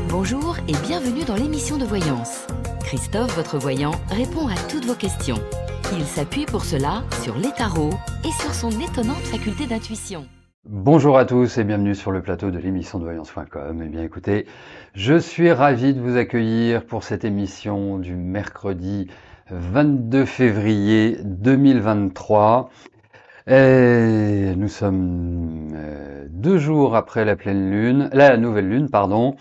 Bonjour et bienvenue dans l'émission de voyance. Christophe, votre voyant, répond à toutes vos questions. Il s'appuie pour cela sur les tarots et sur son étonnante faculté d'intuition. Bonjour à tous et bienvenue sur le plateau de l'émission de voyance.com. Eh bien écoutez, je suis ravi de vous accueillir pour cette émission du mercredi 22 février 2023. Et nous sommes 2 jours après la pleine lune, la nouvelle lune, pardon.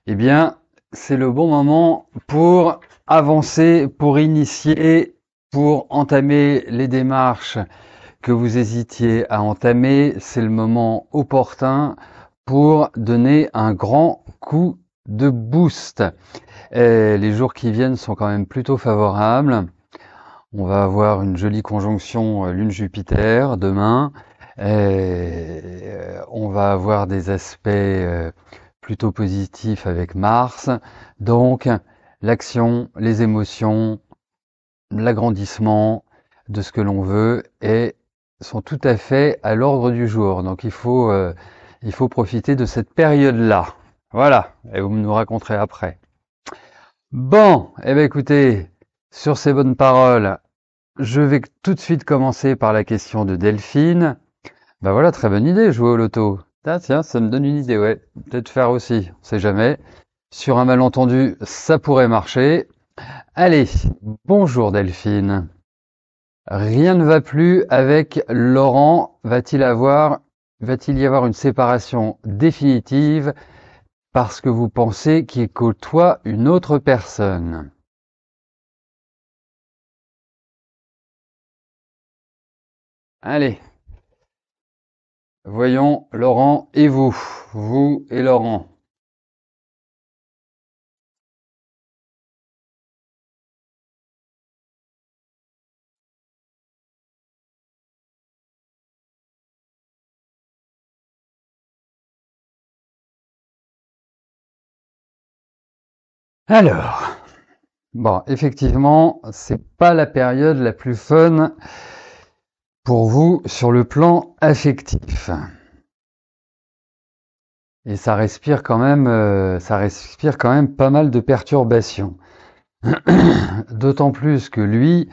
Eh bien, c'est le bon moment pour avancer, pour initier, pour entamer les démarches que vous hésitiez à entamer. C'est le moment opportun pour donner un grand coup de boost. Et les jours qui viennent sont quand même plutôt favorables. On va avoir une jolie conjonction Lune-Jupiter demain. On va avoir des aspects plutôt positifs avec Mars. Donc, l'action, les émotions, l'agrandissement de ce que l'on veut sont tout à fait à l'ordre du jour. Donc, il faut profiter de cette période-là. Voilà. Et vous nous raconterez après. Bon, eh bien écoutez, sur ces bonnes paroles, je vais tout de suite commencer par la question de Delphine. Ben voilà, très bonne idée, jouer au loto. Ah, tiens, ça me donne une idée, ouais. Peut-être faire aussi, on sait jamais. Sur un malentendu, ça pourrait marcher. Allez, bonjour Delphine. Rien ne va plus avec Laurent. Va-t-il y avoir une séparation définitive parce que vous pensez qu'il côtoie une autre personne? Allez. Voyons Laurent et vous. Vous et Laurent. Alors, bon, effectivement, c'est pas la période la plus fun pour vous sur le plan affectif. Et ça respire quand même pas mal de perturbations. D'autant plus que lui,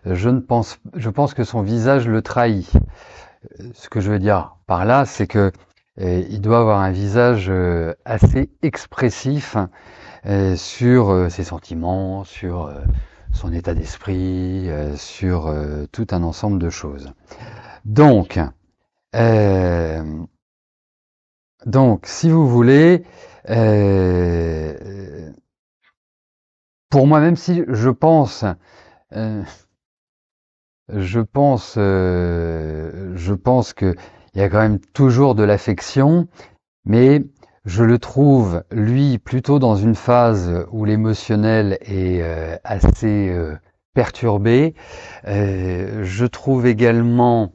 je pense que son visage le trahit. Ce que je veux dire par là, c'est que il doit avoir un visage assez expressif sur ses sentiments, sur son état d'esprit, sur tout un ensemble de choses. Donc, si vous voulez, pour moi, même si je pense que il y a quand même toujours de l'affection, mais je le trouve, lui, plutôt dans une phase où l'émotionnel est assez perturbé. Je trouve également,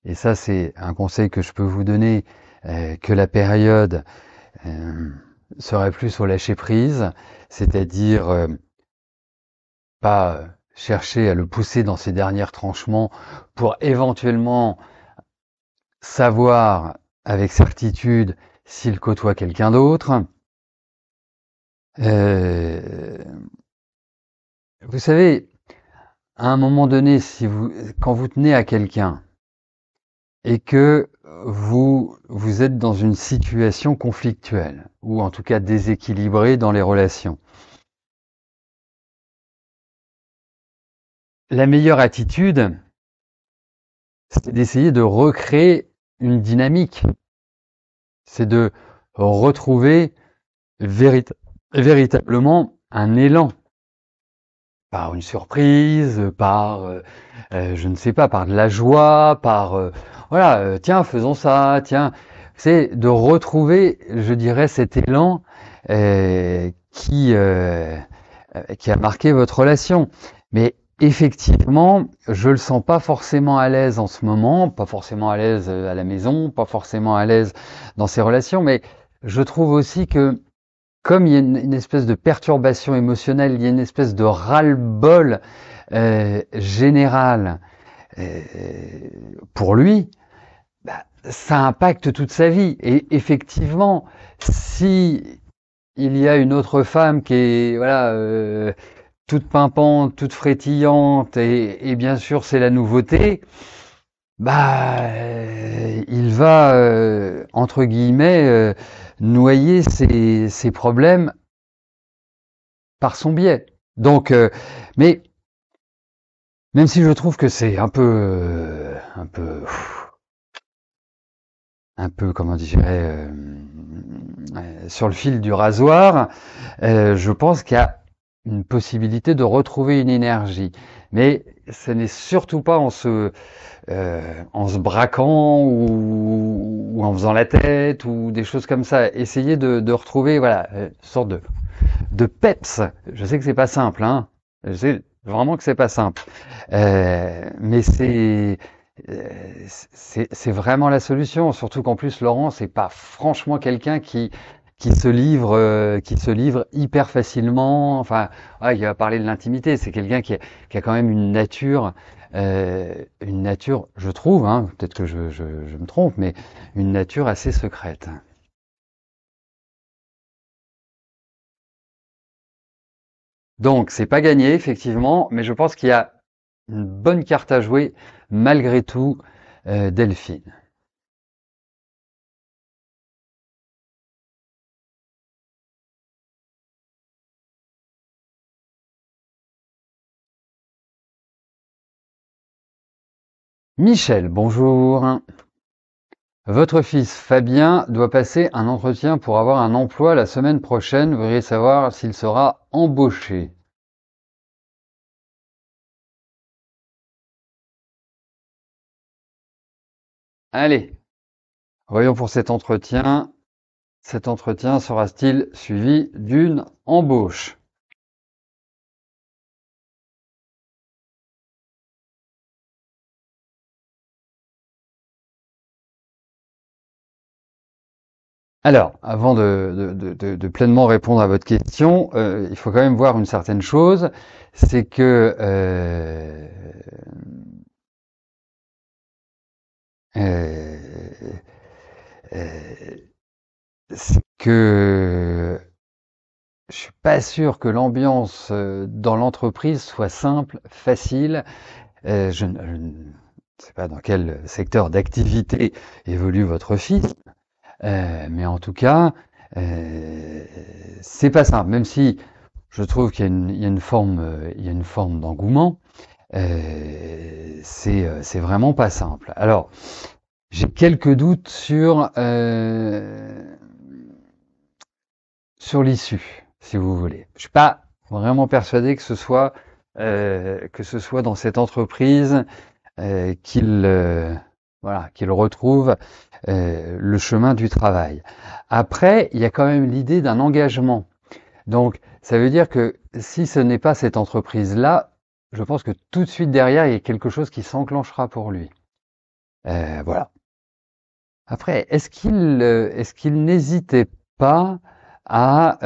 et ça c'est un conseil que je peux vous donner, que la période serait plus au lâcher-prise, c'est-à-dire pas chercher à le pousser dans ses derniers retranchements pour éventuellement savoir avec certitude s'il côtoie quelqu'un d'autre. Vous savez, à un moment donné, quand vous tenez à quelqu'un et que vous êtes dans une situation conflictuelle ou en tout cas déséquilibrée dans les relations, la meilleure attitude, c'est d'essayer de recréer une dynamique. C'est de retrouver véritablement un élan. Par une surprise, par, je ne sais pas, par de la joie, par, voilà, tiens, faisons ça, tiens. C'est de retrouver, je dirais, cet élan qui a marqué votre relation. Mais effectivement, je le sens pas forcément à l'aise en ce moment, pas forcément à l'aise à la maison, pas forcément à l'aise dans ses relations, mais je trouve aussi que comme il y a une espèce de perturbation émotionnelle, il y a une espèce de ras-le-bol général pour lui, bah, ça impacte toute sa vie. Et effectivement, si il y a une autre femme qui est voilà toute pimpante, toute frétillante et bien sûr c'est la nouveauté, bah il va entre guillemets noyer ses problèmes par son biais. Donc mais même si je trouve que c'est un peu comment dirais sur le fil du rasoir, je pense qu'il y a une possibilité de retrouver une énergie. Mais ce n'est surtout pas en se braquant ou en faisant la tête ou des choses comme ça. Essayez de retrouver voilà une sorte de peps. Je sais que c'est pas simple, hein. Je sais vraiment que c'est pas simple, mais c'est vraiment la solution. Surtout qu'en plus Laurent, c'est pas franchement quelqu'un qui se livre hyper facilement. Enfin, ouais, il va parler de l'intimité. C'est quelqu'un qui a quand même une nature, je trouve, hein, peut-être que je me trompe, mais une nature assez secrète. Donc, c'est pas gagné, effectivement, mais je pense qu'il y a une bonne carte à jouer, malgré tout, Delphine. Michel, bonjour. Votre fils Fabien doit passer un entretien pour avoir un emploi la semaine prochaine. Vous voudriez savoir s'il sera embauché. Allez, voyons pour cet entretien. Cet entretien sera-t-il suivi d'une embauche? Alors, avant de pleinement répondre à votre question, il faut quand même voir une certaine chose, c'est que euh, euh, c'est que je suis pas sûr que l'ambiance dans l'entreprise soit simple, facile. Je ne sais pas dans quel secteur d'activité évolue votre fils, mais en tout cas, euh, c'est pas simple. Même si je trouve qu'il y a une forme, il y a une forme d'engouement, c'est vraiment pas simple. Alors, j'ai quelques doutes sur l'issue, si vous voulez. Je suis pas vraiment persuadé que ce soit dans cette entreprise qu'il voilà qu'il retrouve le chemin du travail. Après, il y a quand même l'idée d'un engagement. Donc, ça veut dire que si ce n'est pas cette entreprise-là, je pense que tout de suite derrière, il y a quelque chose qui s'enclenchera pour lui. Voilà. Après, est-ce qu'il n'hésitait pas à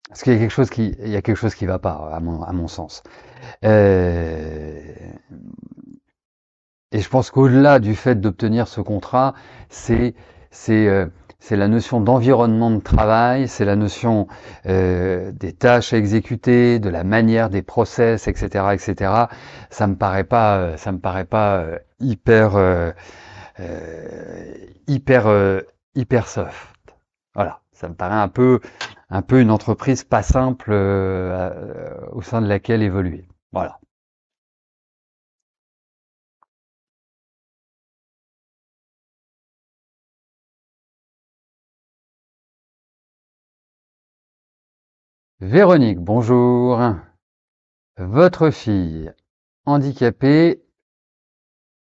parce qu'il y a il y a quelque chose qui va pas à mon sens. Euh, et je pense qu'au-delà du fait d'obtenir ce contrat, c'est c'est euh, c'est la notion d'environnement de travail, c'est la notion des tâches à exécuter, de la manière des process, etc., etc. Ça me paraît pas euh, hyper, hyper soft. Voilà, ça me paraît un peu une entreprise pas simple au sein de laquelle évoluer. Voilà. Véronique, bonjour. Votre fille handicapée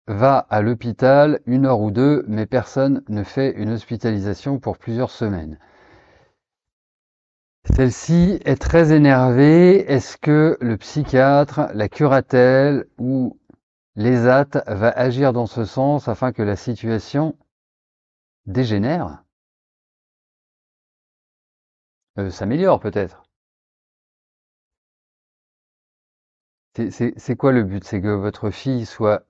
va à l'hôpital 1 heure ou deux, mais personne ne fait une hospitalisation pour plusieurs semaines. Celle-ci est très énervée. Est-ce que le psychiatre, la curatelle ou l'ESAT va agir dans ce sens afin que la situation dégénère, s'améliore peut-être? C'est quoi le but? C'est que votre fille soit,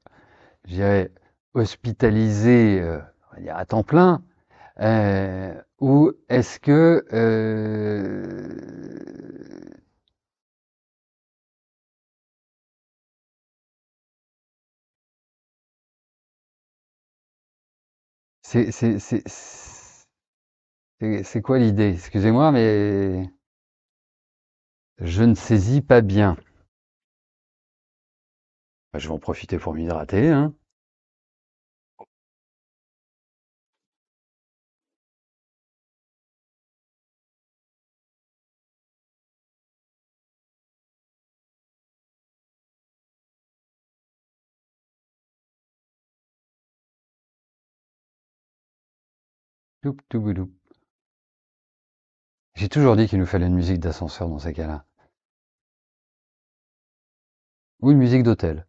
je dirais, hospitalisée, on va dire à temps plein, ou est-ce que c'est c'est c'est c'est quoi l'idée? Excusez-moi, mais je ne saisis pas bien. Bah, je vais en profiter pour m'hydrater, hein. Toup, touboudou. J'ai toujours dit qu'il nous fallait une musique d'ascenseur dans ces cas-là. Ou une musique d'hôtel.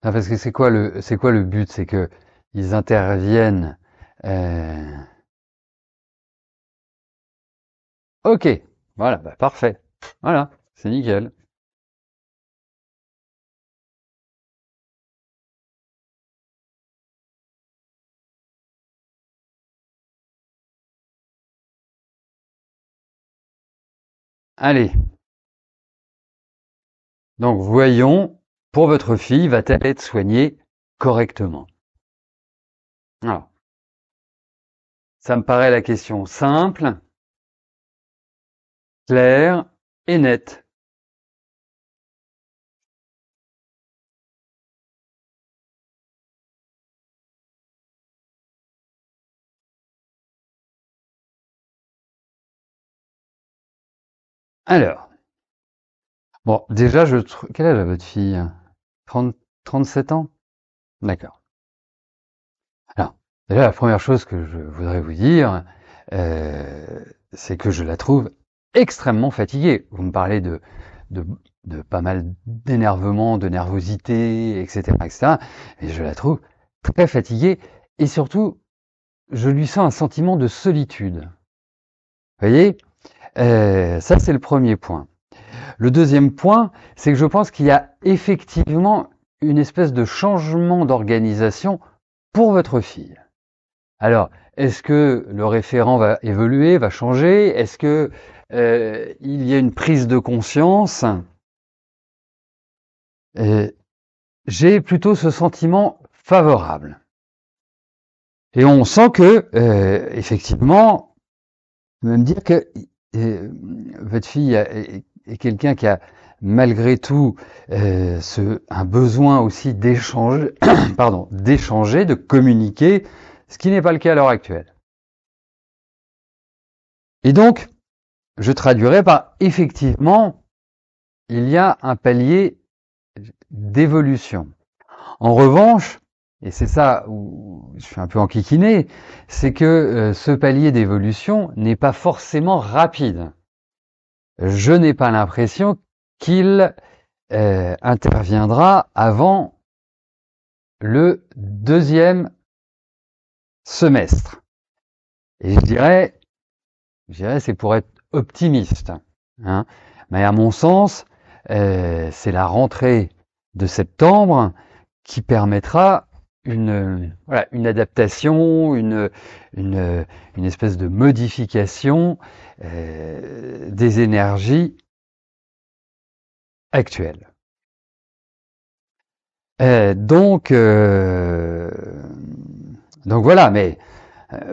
Ah, parce que c'est quoi le but? C'est que ils interviennent. euh, Ok, voilà, bah, parfait. Voilà, c'est nickel. Allez, donc voyons, pour votre fille, va-t-elle être soignée correctement? Alors, ça me paraît la question simple, claire et nette. Alors, bon, déjà, quel âge a votre fille? 30, 37 ans? D'accord. Alors, déjà, la première chose que je voudrais vous dire, c'est que je la trouve extrêmement fatiguée. Vous me parlez de, de pas mal d'énervement, de nervosité, etc., etc. Et je la trouve très fatiguée. Et surtout, je lui sens un sentiment de solitude. Vous voyez? Ça, c'est le premier point. Le deuxième point, c'est que je pense qu'il y a effectivement une espèce de changement d'organisation pour votre fille. Alors, est-ce que le référent va évoluer, va changer? Est-ce que il y a une prise de conscience? Euh, J'ai plutôt ce sentiment favorable. Et on sent que, effectivement, même dire que votre fille est quelqu'un qui a malgré tout un besoin aussi d'échanger, pardon, d'échanger, de communiquer, ce qui n'est pas le cas à l'heure actuelle. Et donc, je traduirais par effectivement, il y a un palier d'évolution. En revanche, et c'est ça où je suis un peu enquiquiné, c'est que ce palier d'évolution n'est pas forcément rapide. Je n'ai pas l'impression qu'il interviendra avant le deuxième semestre. Et c'est pour être optimiste, hein. Mais à mon sens, c'est la rentrée de septembre qui permettra voilà, une adaptation, une espèce de modification des énergies actuelles. Donc, donc voilà, mais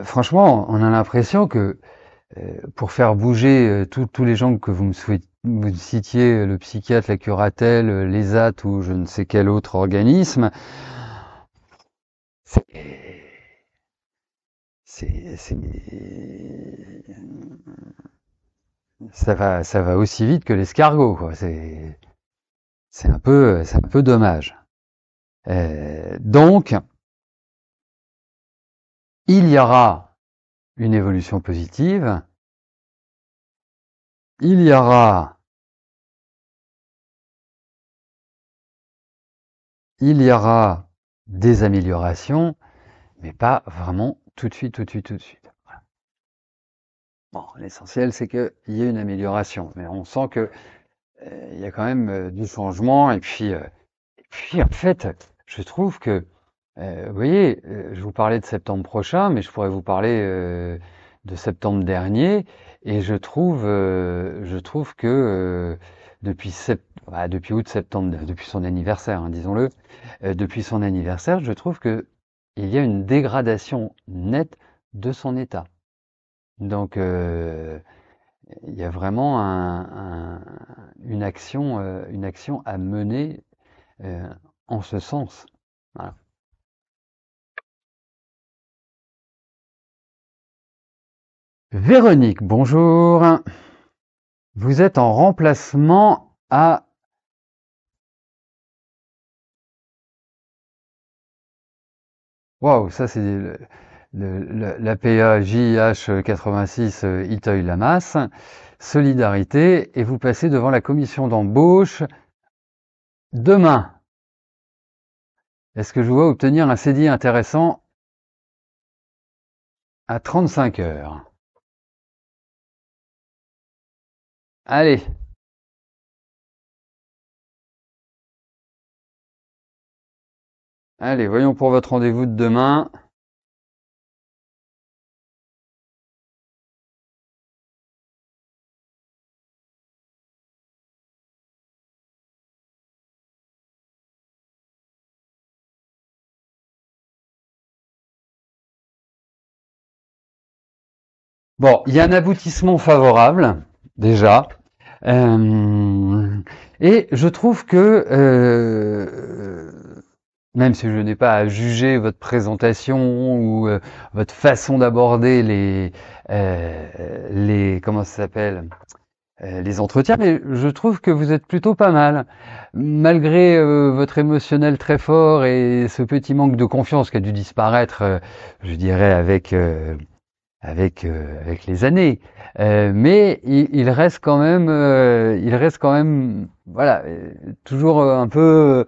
franchement, on a l'impression que pour faire bouger tous les gens que vous citiez, le psychiatre, la curatelle, l'ESAT ou je ne sais quel autre organisme, c'est, c'est, ça va aussi vite que l'escargot, quoi. C'est un peu dommage. Donc, il y aura une évolution positive, il y aura, il y aura des améliorations, mais pas vraiment tout de suite, tout de suite, tout de suite. Voilà. Bon, l'essentiel, c'est qu'il y ait une amélioration, mais on sent que il y a quand même du changement, et puis en fait, je trouve que, vous voyez, je vous parlais de septembre prochain, mais je pourrais vous parler de septembre dernier, et je trouve que depuis août-septembre, depuis son anniversaire, hein, disons-le, depuis son anniversaire, je trouve que il y a une dégradation nette de son état. Donc, il y a vraiment une action à mener euh, en ce sens. Voilà. Véronique, bonjour. Vous êtes en remplacement à... Waouh, ça c'est l'APA JH 86 Iteuil-Lamas, Solidarité, et vous passez devant la commission d'embauche demain. Est-ce que je vois obtenir un CDI intéressant à 35 heures? Allez, allez, voyons pour votre rendez-vous de demain. Bon, il y a un aboutissement favorable, déjà. Euh, et je trouve que, même si je n'ai pas à juger votre présentation ou votre façon d'aborder comment ça s'appelle, les entretiens, mais je trouve que vous êtes plutôt pas mal. Malgré votre émotionnel très fort et ce petit manque de confiance qui a dû disparaître, je dirais, avec les années. Mais il reste quand même, voilà, toujours un peu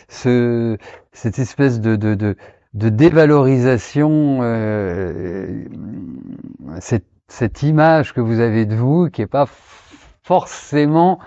cette espèce de dévalorisation, cette image que vous avez de vous, qui est pas forcément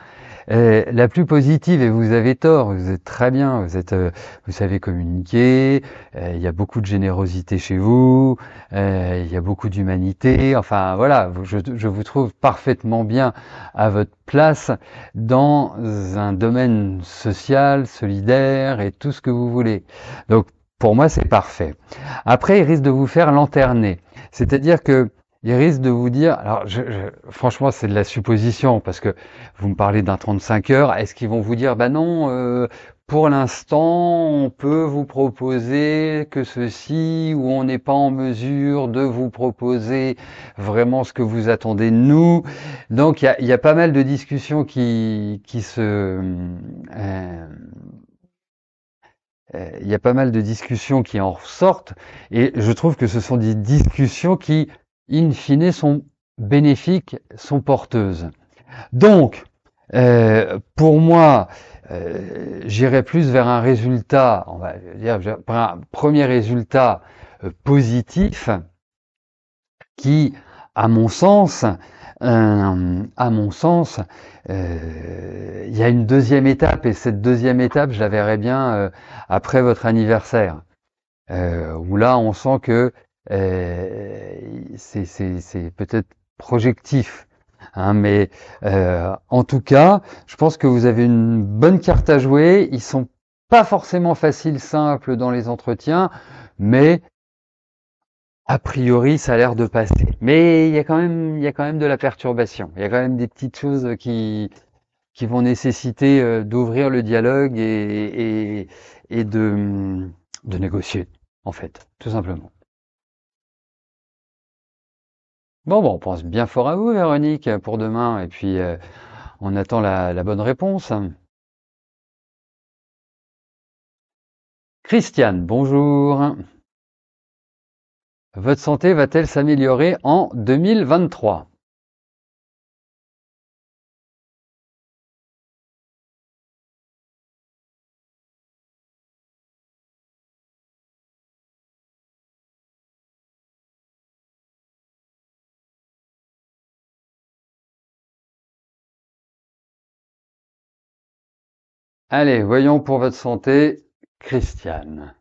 la plus positive, et vous avez tort, vous êtes très bien, vous savez communiquer, il y a beaucoup de générosité chez vous, il y a beaucoup d'humanité, enfin voilà, je vous trouve parfaitement bien à votre place dans un domaine social, solidaire et tout ce que vous voulez. Donc pour moi c'est parfait. Après il risque de vous faire lanterner, c'est-à-dire que il risque de vous dire, alors franchement c'est de la supposition parce que vous me parlez d'un 35 heures, est-ce qu'ils vont vous dire, bah non, pour l'instant on peut vous proposer que ceci ou on n'est pas en mesure de vous proposer vraiment ce que vous attendez de nous. Donc il y a pas mal de discussions il y a pas mal de discussions qui en ressortent, et je trouve que ce sont des discussions qui, in fine, sont bénéfiques, sont porteuses. Donc, pour moi, j'irais plus vers un résultat, on va dire, un premier résultat positif qui, à mon sens, à mon sens, il y a une deuxième étape, et cette deuxième étape, je la verrai bien après votre anniversaire, où là, on sent que c'est peut-être projectif, hein, mais en tout cas, je pense que vous avez une bonne carte à jouer. Ils sont pas forcément faciles, simples dans les entretiens, mais a priori, ça a l'air de passer. Mais il y a quand même de la perturbation. Il y a quand même des petites choses qui vont nécessiter d'ouvrir le dialogue et de négocier, en fait, tout simplement. Bon, on pense bien fort à vous, Véronique, pour demain, et puis on attend la bonne réponse. Christiane, bonjour. Votre santé va-t-elle s'améliorer en 2023? Allez, voyons pour votre santé. Christiane.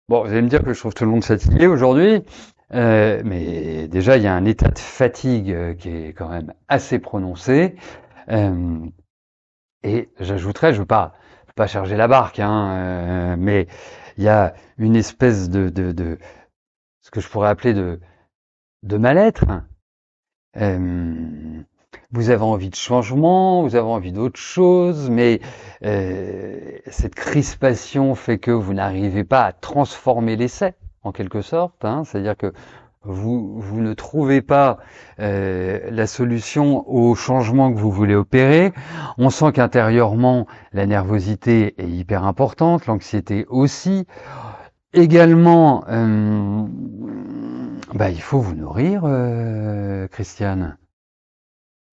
Bon, vous allez me dire que je trouve tout le monde fatigué aujourd'hui, mais déjà il y a un état de fatigue qui est quand même assez prononcé. Euh, et j'ajouterais, je veux pas charger la barque, hein, mais il y a une espèce de ce que je pourrais appeler de mal-être. Euh, Vous avez envie de changement, vous avez envie d'autre chose, mais cette crispation fait que vous n'arrivez pas à transformer l'essai, en quelque sorte. Hein. C'est-à-dire que vous ne trouvez pas la solution au changement que vous voulez opérer. On sent qu'intérieurement, la nervosité est hyper importante, l'anxiété aussi. Également, bah, il faut vous nourrir, Christiane.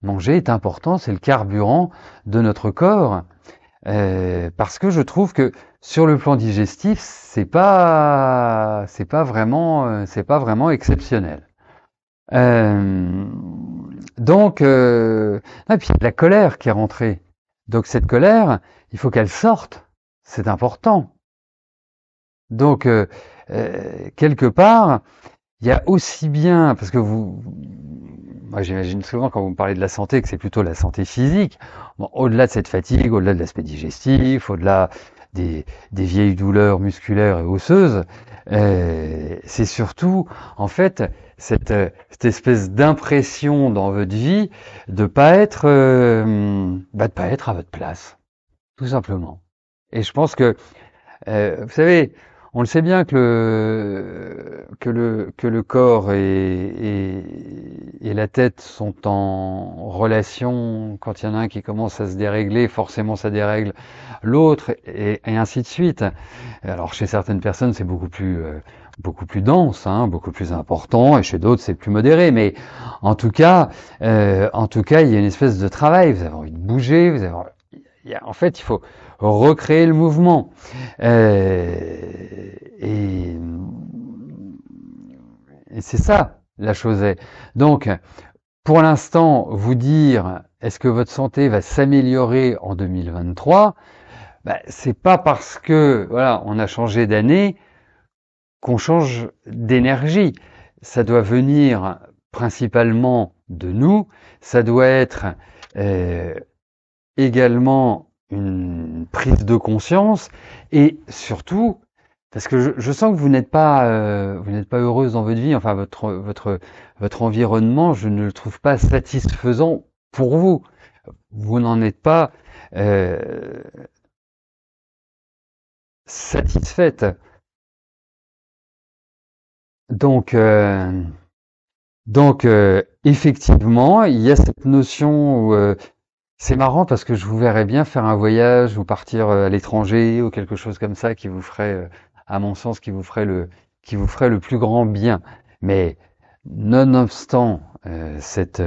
Manger est important, c'est le carburant de notre corps, parce que je trouve que sur le plan digestif, c'est pas vraiment exceptionnel. Euh, donc, et puis il y a la colère qui est rentrée. Donc cette colère, il faut qu'elle sorte. C'est important. Donc quelque part, il y a aussi bien, parce que moi j'imagine souvent quand vous me parlez de la santé que c'est plutôt la santé physique. Bon, au-delà de cette fatigue, au-delà de l'aspect digestif, au-delà des vieilles douleurs musculaires et osseuses, c'est surtout en fait cette espèce d'impression dans votre vie de pas être à votre place, tout simplement. Et je pense que vous savez, on le sait bien que le corps et la tête sont en relation. Quand il y en a un qui commence à se dérégler, forcément ça dérègle l'autre, et ainsi de suite. Alors chez certaines personnes, c'est beaucoup plus dense, hein, beaucoup plus important, et chez d'autres, c'est plus modéré. Mais en tout cas, il y a une espèce de travail. Vous avez envie de bouger, en fait, il faut recréer le mouvement. Et, et c'est ça, la chose est. Donc, pour l'instant, vous dire est-ce que votre santé va s'améliorer en 2023, bah, c'est pas parce que voilà, on a changé d'année qu'on change d'énergie. Ça doit venir principalement de nous. Ça doit être euh, également une prise de conscience et surtout parce que je sens que vous n'êtes pas heureuse dans votre vie, enfin votre environnement, je ne le trouve pas satisfaisant pour vous. Vous n'en êtes pas euh, satisfaite. Donc effectivement, il y a cette notion où c'est marrant parce que je vous verrais bien faire un voyage ou partir à l'étranger ou quelque chose comme ça qui vous ferait, à mon sens, qui vous ferait le plus grand bien. Mais nonobstant cette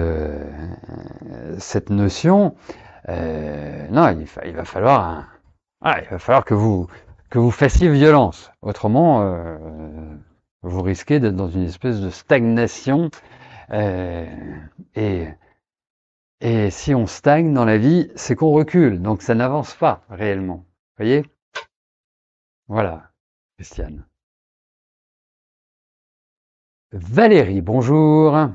notion, non, il va falloir il va falloir que vous fassiez violence. Autrement, vous risquez d'être dans une espèce de stagnation euh, et et si on stagne dans la vie, c'est qu'on recule, donc ça n'avance pas réellement. Vous voyez? Voilà, Christiane. Valérie, bonjour.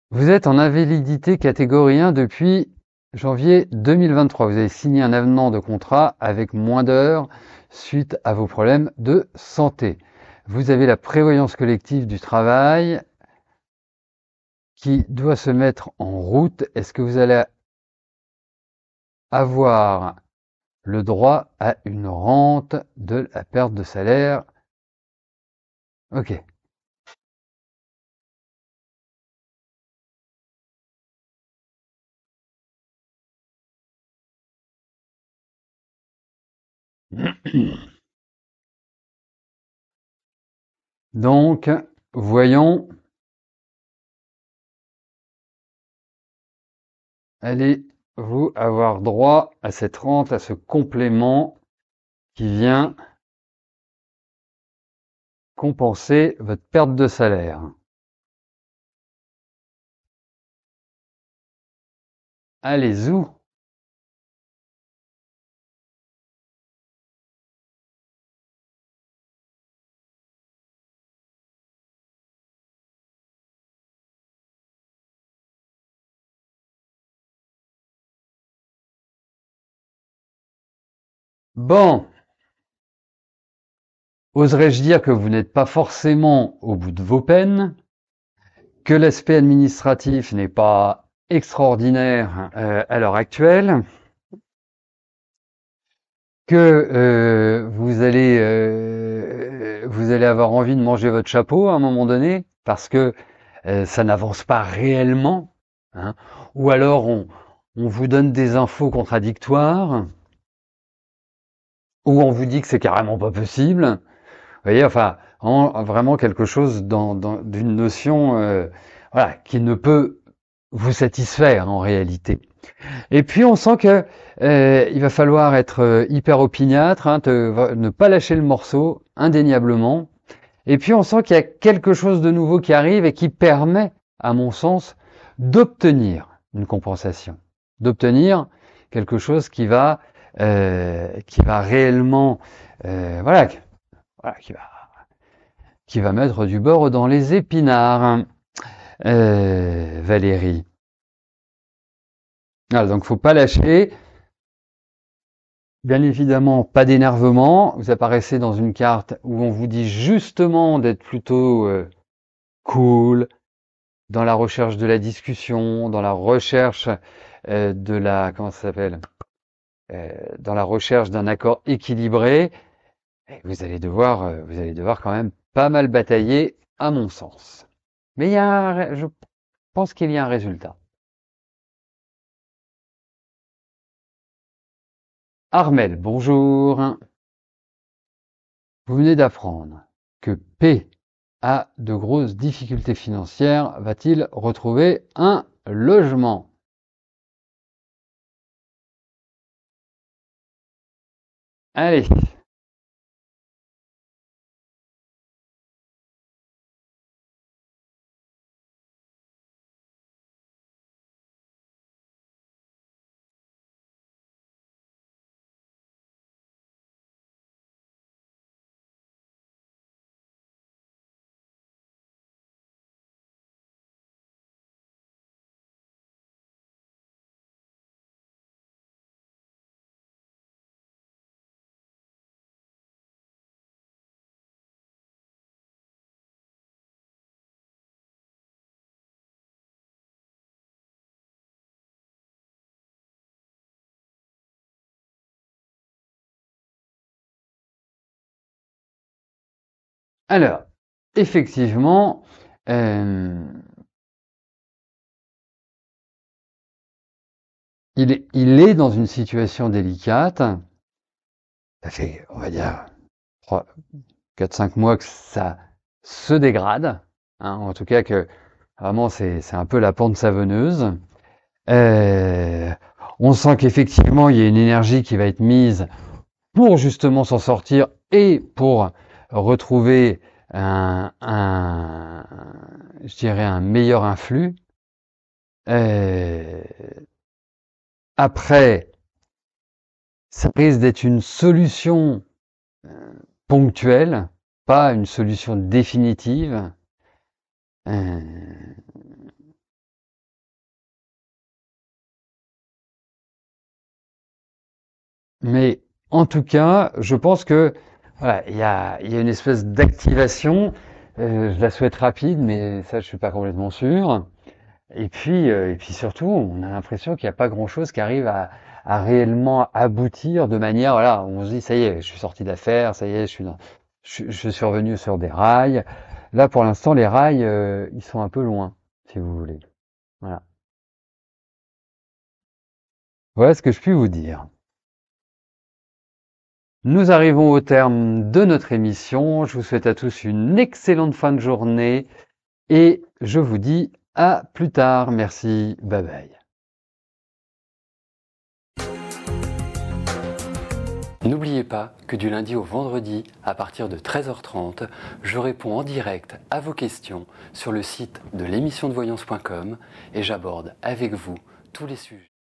Vous êtes en invalidité catégorie 1 depuis janvier 2023. Vous avez signé un avenant de contrat avec moins d'heures suite à vos problèmes de santé. Vous avez la prévoyance collective du travail qui doit se mettre en route. Est-ce que vous allez avoir le droit à une rente de la perte de salaire? Ok. Donc, voyons, elle est vous avoir droit à cette rente, à ce complément qui vient compenser votre perte de salaire. Allez, zou! Bon, oserais-je dire que vous n'êtes pas forcément au bout de vos peines, que l'aspect administratif n'est pas extraordinaire à l'heure actuelle, que vous allez avoir envie de manger votre chapeau à un moment donné, parce que ça n'avance pas réellement, hein, ou alors on vous donne des infos contradictoires, ou on vous dit que c'est carrément pas possible. Vous voyez, enfin, vraiment quelque chose d'une notion voilà, qui ne peut vous satisfaire en réalité. Et puis on sent que il va falloir être hyper opiniâtre, hein, ne pas lâcher le morceau, indéniablement. Et puis on sent qu'il y a quelque chose de nouveau qui arrive et qui permet, à mon sens, d'obtenir une compensation, d'obtenir quelque chose qui va réellement, voilà, voilà, qui va mettre du beurre dans les épinards. Valérie. Alors, donc, faut pas lâcher. Bien évidemment, pas d'énervement. Vous apparaissez dans une carte où on vous dit justement d'être plutôt cool, dans la recherche de la discussion, dans la recherche de la, comment ça s'appelle, dans la recherche d'un accord équilibré. Et vous allez devoir quand même pas mal batailler, à mon sens. Mais je pense qu'il y a un résultat. Armel, bonjour. Vous venez d'apprendre que P a de grosses difficultés financières. Va-t-il retrouver un logement? Allez. Alors, effectivement, il est dans une situation délicate. Ça fait, on va dire, 3, 4, 5 mois que ça se dégrade. Hein, en tout cas que vraiment c'est un peu la pente savonneuse. Euh, on sent qu'effectivement il y a une énergie qui va être mise pour justement s'en sortir et pour retrouver je dirais un meilleur influx. Euh, après, ça risque d'être une solution ponctuelle, pas une solution définitive. Euh, mais en tout cas, je pense que voilà, il y a une espèce d'activation. Je la souhaite rapide, mais ça, je suis pas complètement sûr. Et puis surtout, on a l'impression qu'il n'y a pas grand-chose qui arrive à réellement aboutir de manière, voilà, on se dit, ça y est, je suis sorti d'affaires, ça y est, je suis revenu sur des rails. Là, pour l'instant, les rails, ils sont un peu loin, si vous voulez. Voilà. Voilà ce que je puis vous dire. Nous arrivons au terme de notre émission. Je vous souhaite à tous une excellente fin de journée et je vous dis à plus tard. Merci. Bye bye. N'oubliez pas que du lundi au vendredi, à partir de 13h30, je réponds en direct à vos questions sur le site de l'émissiondevoyance.com et j'aborde avec vous tous les sujets.